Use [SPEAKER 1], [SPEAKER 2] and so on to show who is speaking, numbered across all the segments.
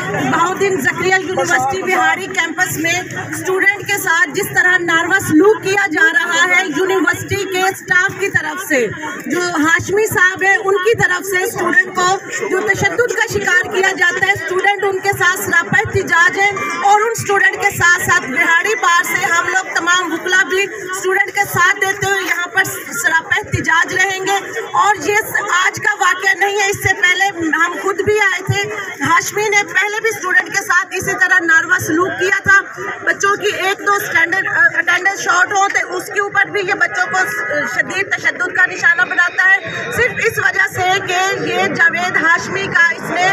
[SPEAKER 1] Bahauddin Zakaria university बिहाड़ी campus में student के साथ जिस तरह नारवा सलूक किया जा रहा है यूनिवर्सिटी के स्टाफ की तरफ से, जो हाशमी साहब है उनकी तरफ से स्टूडेंट को जो तशद्दुद का शिकार किया जाता है, स्टूडेंट उनके साथ सरापा एहतिजाज है। और उन स्टूडेंट के साथ साथ बिहाड़ी बार से हम लोग तमाम वकला भी स्टूडेंट के साथ देते हुए यहाँ पर सरापा एहतिजाज रहेंगे। और ये आज का वाक़या नहीं है, इससे पहले हम खुद भी आए थे। हाशमी ने पहले भी स्टूडेंट के साथ इसी तरह नारवा सलूक किया था। बच्चों की एक दो अटेंडेंस शॉर्ट हो तो उसके ऊपर भी ये बच्चों को शदीद तशद्दुद का निशाना बनाता है, सिर्फ इस वजह से कि ये जावेद हाशमी का इसने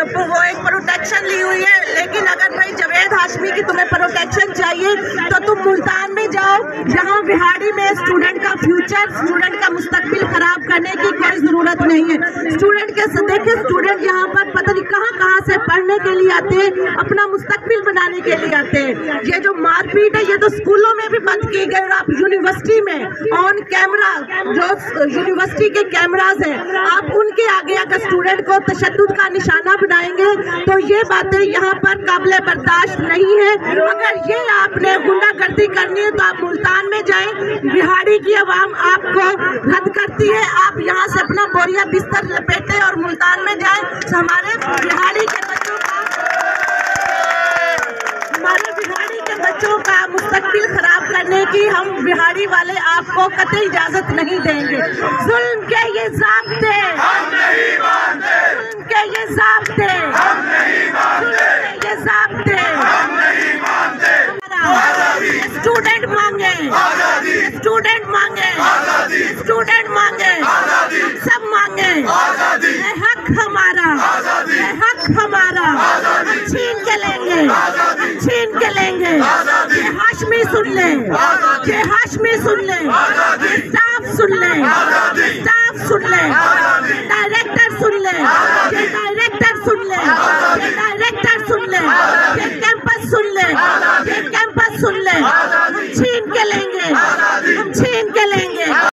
[SPEAKER 1] वो एक प्रोटेक्शन ली हुई है। लेकिन अगर भाई जावेद हाशमी की तुम्हें प्रोटेक्शन चाहिए तो तुम मुल्तान में जाओ, जहाँ बिहाड़ी में स्टूडेंट का फ्यूचर, स्टूडेंट का मुस्तकबिल खराब करने की कोई जरूरत नहीं है। स्टूडेंट के देखे स्टूडेंट यहाँ पर पता नहीं कहाँ से पढ़ने के लिए आते हैं, अपना मुस्तकबिल बनाने के लिए आते हैं। ये जो मारपीट है ये तो स्कूलों में भी बंद की गई, और आप यूनिवर्सिटी में ऑन कैमरा जो यूनिवर्सिटी के कैमराज हैं, आप उनके आगे अगर स्टूडेंट को तशद्दुद का निशाना बनाएंगे तो ये बातें यहाँ पर काबिल बर्दाश्त नहीं है। अगर ये आपने गुंडागर्दी करनी है तो आप मुल्तान में जाएं, बिहाड़ी की आवाम आपको रद्द करती है। आप यहाँ से अपना बोरिया बिस्तर लपेटें और मुल्तान में जाएं। हमारे बिहाड़ी के बच्चों का मुस्तकबिल खराब करने की हम बिहाड़ी वाले आपको कतई इजाजत नहीं देंगे। जुल्म के ये ज़ाब्ते, जुल्म के ये ज़ाब्ते, स्टूडेंट मांगे, स्टूडेंट मांगे, स्टूडेंट मांगे, सब मांगे। ये हक हमारा, ये हक हमारा, हम छीन के लेंगे, हम छीन के लेंगे। ये हाशमी सुन ले, ये हाशमी सुन ले, ये स्टाफ सुन ले, स्टाफ सुन ले, डायरेक्टर सुन ले, ये डायरेक्टर सुन ले, ये डायरेक्टर सुन ले, ये